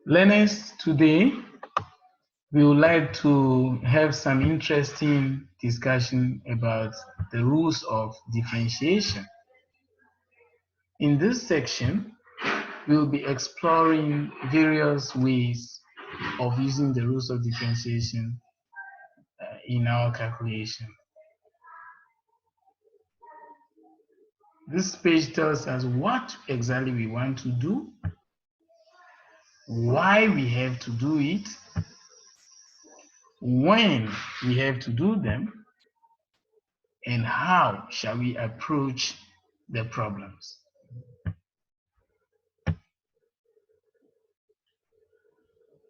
Learners, today we would like to have some interesting discussion about the rules of differentiation. In this section, we'll be exploring various ways of using the rules of differentiation in our calculation. This page tells us what exactly we want to do, why we have to do it, when we have to do them, and how shall we approach the problems.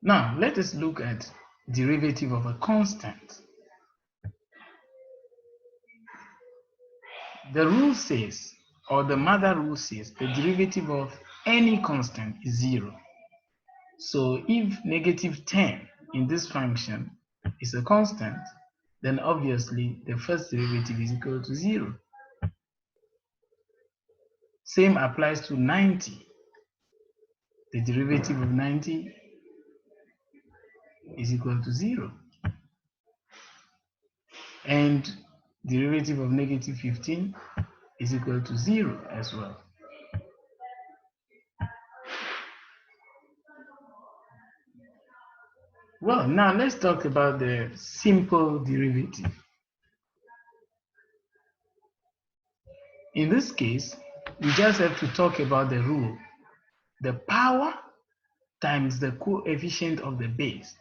Now, let us look at derivative of a constant. The rule says, or the mother rule says, the derivative of any constant is 0. So if negative 10 in this function is a constant, then obviously the first derivative is equal to 0. Same applies to 90. The derivative of 90 is equal to 0. And derivative of negative 15 is equal to 0 as well. Well, now let's talk about the simple derivative. In this case, we just have to talk about the rule. The power times the coefficient of the base.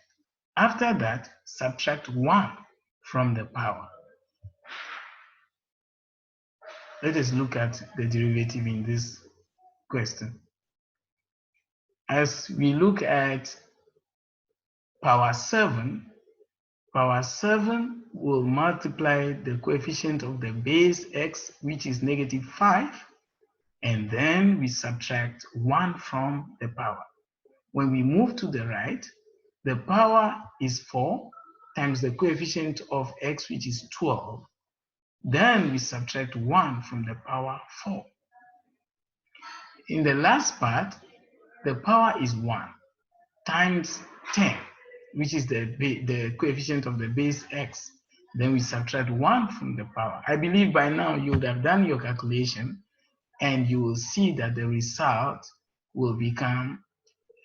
After that, subtract 1 from the power. Let us look at the derivative in this question. As we look at power 7 will multiply the coefficient of the base x, which is negative 5, and then we subtract 1 from the power. When we move to the right, the power is 4 times the coefficient of x, which is 12. Then we subtract 1 from the power 4. In the last part, the power is 1 times 10, which is the coefficient of the base x. Then we subtract 1 from the power. I believe by now you would have done your calculation, and you will see that the result will become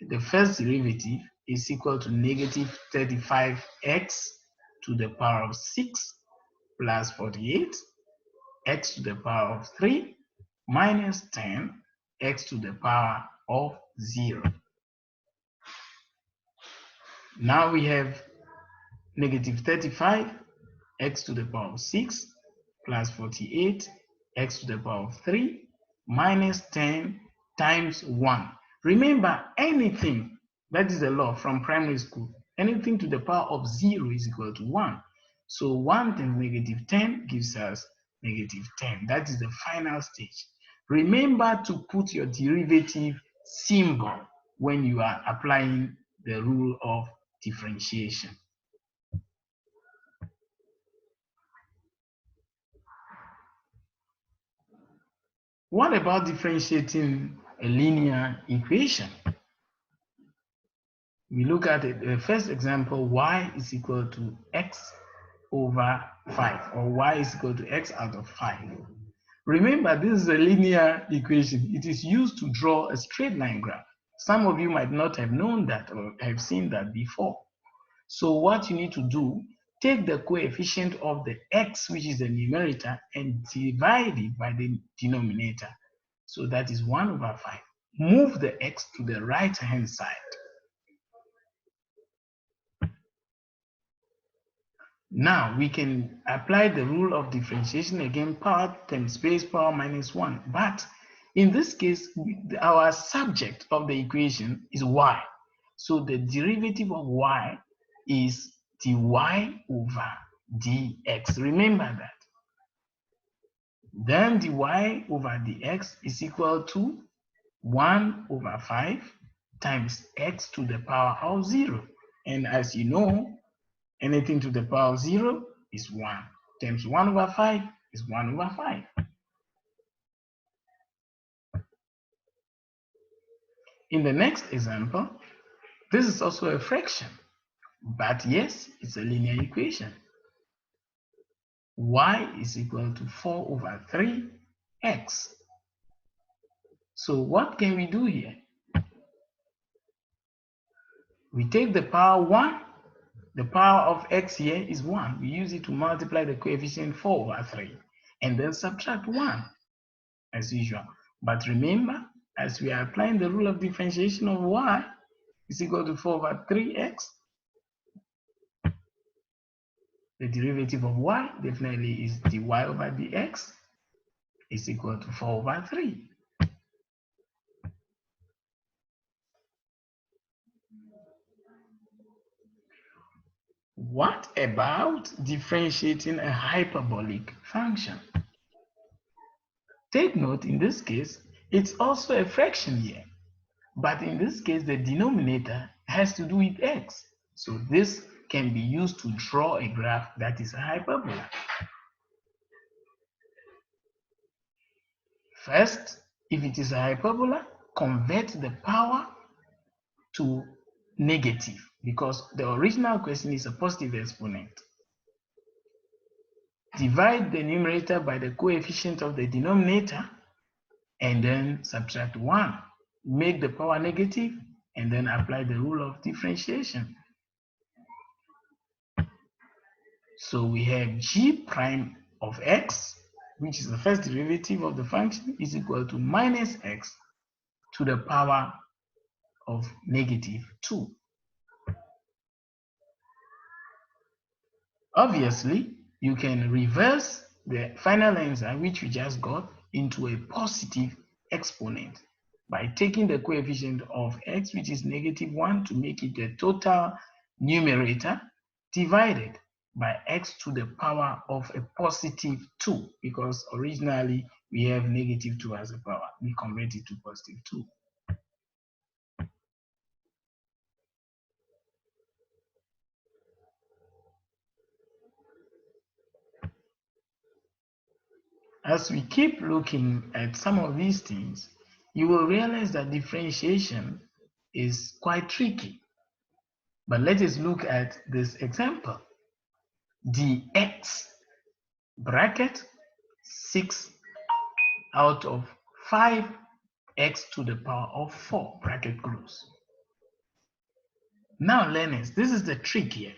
the first derivative is equal to negative 35x to the power of 6 plus 48 x to the power of 3 minus 10 x to the power of 0. Now we have negative 35 x to the power of 6 plus 48 x to the power of 3 minus 10 times 1. Remember, anything, that is the law from primary school, anything to the power of 0 is equal to 1. So 1 times negative 10 gives us negative 10. That is the final stage. Remember to put your derivative symbol when you are applying the rule of differentiation. What about differentiating a linear equation? We look at it, the first example, y is equal to x over 5, or y is equal to x out of 5. Remember, this is a linear equation. It is used to draw a straight line graph. Some of you might not have known that or have seen that before. So what you need to do, take the coefficient of the x, which is the numerator, and divide it by the denominator. So that is 1 over 5. Move the x to the right-hand side. Now we can apply the rule of differentiation again, power times base power minus 1. But in this case, our subject of the equation is y. So the derivative of y is dy over dx. Remember that. Then dy over dx is equal to 1 over 5 times x to the power of 0. And as you know, anything to the power of 0 is 1. Times 1 over 5 is 1 over 5. In the next example, This is also a fraction, but yes, it's a linear equation. Y is equal to 4 over 3x. So what can we do here? We take the power 1. The power of x here is 1. We use it to multiply the coefficient 4 over 3 and then subtract 1 as usual. But remember, as we are applying the rule of differentiation of y is equal to 4 over 3x, the derivative of y definitely is dy over dx is equal to 4 over 3. What about differentiating a hyperbolic function? Take note, in this case, it's also a fraction here. But in this case, the denominator has to do with x. So this can be used to draw a graph that is a hyperbola. First, if it is a hyperbola, convert the power to negative because the original question is a positive exponent. Divide the numerator by the coefficient of the denominator and then subtract 1. Make the power negative and then apply the rule of differentiation. So we have g prime of x, which is the first derivative of the function, is equal to minus x to the power of negative 2. Obviously, you can reverse the final answer, which we just got, into a positive exponent by taking the coefficient of x, which is negative 1, to make it the total numerator, divided by x to the power of a positive 2, because originally we have negative 2 as a power. We convert it to positive 2. As we keep looking at some of these things, you will realize that differentiation is quite tricky. But let us look at this example. Dx bracket 6 out of 5x to the power of 4 bracket close. Now learners, this is the trick here.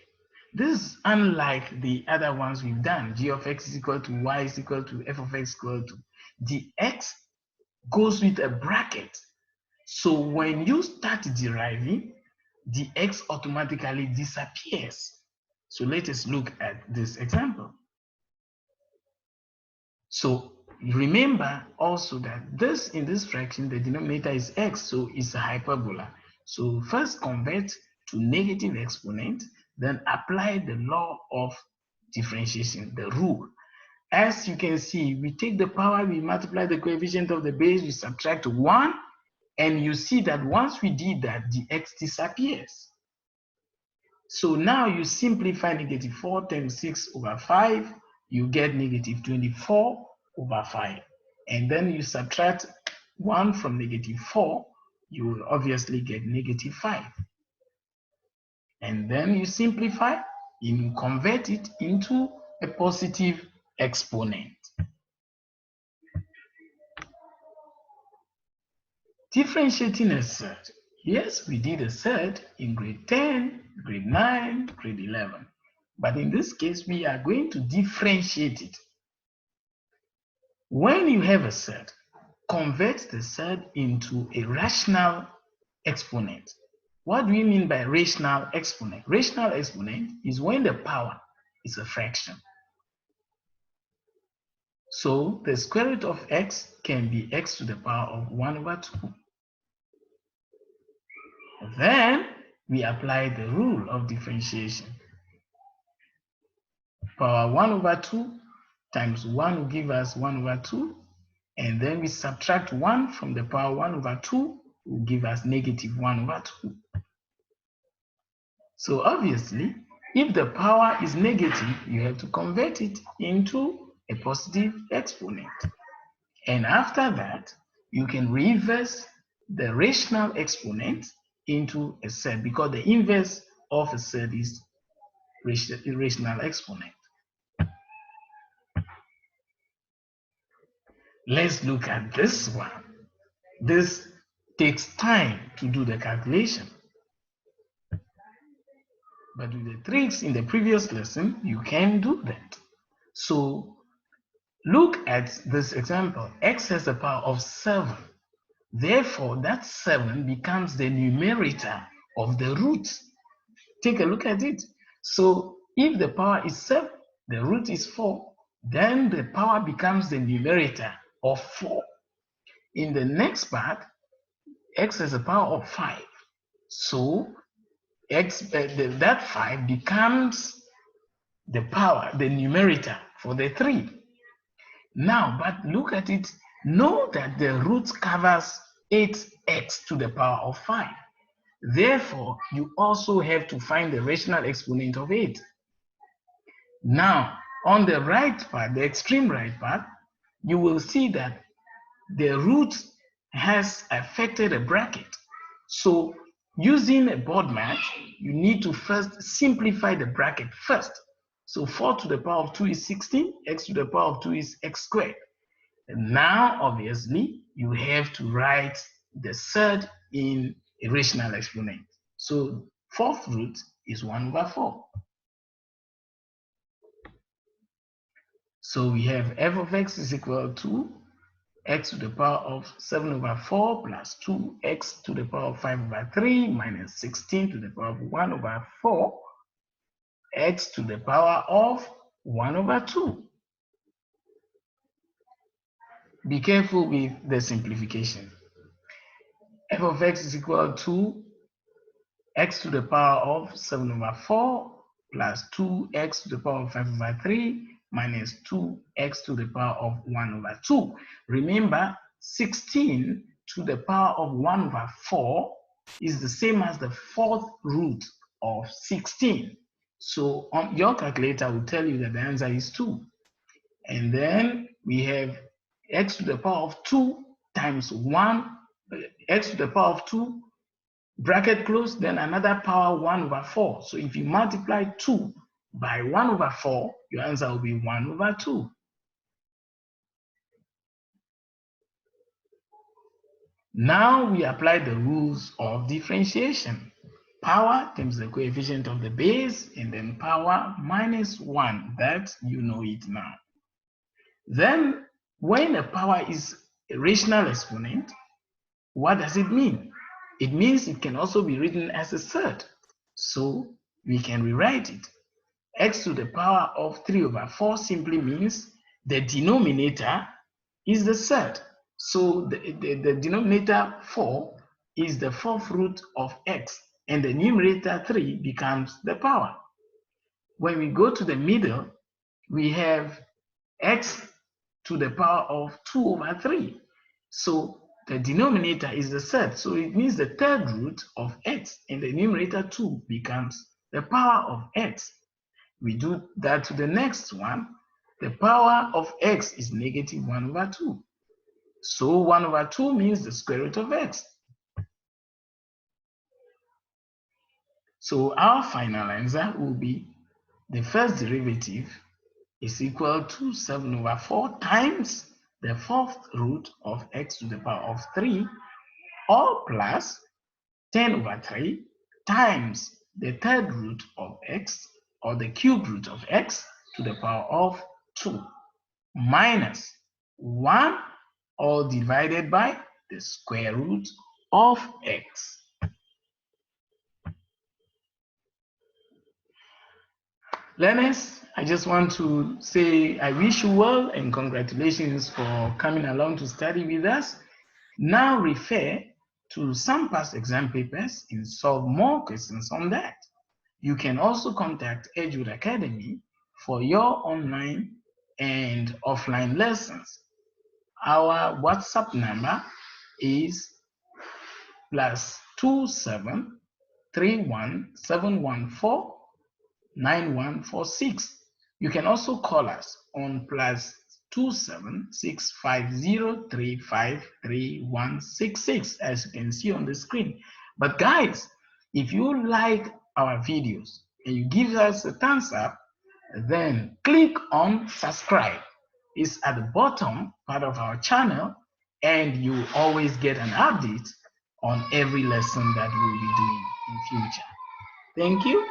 This is unlike the other ones we've done. G of x is equal to y is equal to f of x equal to. The x goes with a bracket. So when you start deriving, the x automatically disappears. So let us look at this example. So remember also that this, in this fraction, the denominator is x, so it's a hyperbola. So first convert to negative exponent, then apply the law of differentiation, the rule. As you can see, we take the power, we multiply the coefficient of the base, we subtract 1, and you see that once we did that, the x disappears. So now you simplify negative 4 times 6 over 5, you get negative 24 over 5. And then you subtract 1 from negative 4, you will obviously get negative 5. And then you simplify, you convert it into a positive exponent. Differentiating assert. Yes, we did assert in grade 10, grade 9, grade 11. But in this case, we are going to differentiate it. When you have assert, convert the assert into a rational exponent. What do we mean by rational exponent? Rational exponent is when the power is a fraction. So the square root of x can be x to the power of 1 over 2. Then we apply the rule of differentiation. Power 1 over 2 times 1 will give us 1 over 2. And then we subtract 1 from the power 1 over 2 will give us negative 1 over 2. So obviously, if the power is negative, you have to convert it into a positive exponent. And after that, you can reverse the rational exponent into a set, because the inverse of a set is rational exponent. Let's look at this one. This takes time to do the calculation. But with the tricks in the previous lesson, you can do that. So look at this example. X has the power of 7. Therefore, that 7 becomes the numerator of the root. Take a look at it. So if the power is 7, the root is 4, then the power becomes the numerator of 4. In the next part, X has a power of 5. So that 5 becomes the power, the numerator for the 3. Now, but look at it. Know that the root covers 8x to the power of 5. Therefore, you also have to find the rational exponent of 8. Now, on the right part, the extreme right part, you will see that the root has affected a bracket. So, using a board mat, you need to first simplify the bracket first. So 4 to the power of 2 is 16, x to the power of 2 is x squared. And now, obviously, you have to write the third in a rational exponent. So fourth root is 1 over 4. So we have f of x is equal to x to the power of 7 over 4 plus 2x to the power of 5 over 3 minus 16 to the power of 1 over 4, x to the power of 1 over 2. Be careful with the simplification. F of x is equal to x to the power of 7 over 4 plus 2x to the power of 5 over 3 minus 2x to the power of 1 over 2. Remember, 16 to the power of 1 over 4 is the same as the fourth root of 16. So on your calculator will tell you that the answer is 2. And then we have x to the power of 2 times 1, x to the power of 2, bracket close, then another power 1 over 4. So if you multiply 2 by 1 over 4, your answer will be 1 over 2. Now we apply the rules of differentiation. Power times the coefficient of the base, and then power minus 1. That you know it now. Then when a power is a rational exponent, what does it mean? It means it can also be written as a third. So we can rewrite it. X to the power of 3 over 4 simply means the denominator is the third. So the denominator 4 is the fourth root of x, and the numerator 3 becomes the power. When we go to the middle, we have x to the power of 2 over 3. So the denominator is the third. So it means the third root of x, and the numerator 2 becomes the power of x. We do that to the next one. The power of x is negative 1 over 2. So 1 over 2 means the square root of x. So our final answer will be the first derivative is equal to 7 over 4 times the fourth root of x to the power of 3, or plus 10 over 3 times the third root of x, or the cube root of x to the power of 2, minus 1, all divided by the square root of x. Learners, I just want to say I wish you well and congratulations for coming along to study with us. Now refer to some past exam papers and solve more questions on that. You can also contact Edgewood Academy for your online and offline lessons. Our WhatsApp number is +27 31 714 9146. You can also call us on +27 650 35 3166, as you can see on the screen. But guys, if you like our videos and you give us a thumbs up, then click on subscribe. It's at the bottom part of our channel, and you always get an update on every lesson that we'll be doing in future. Thank you.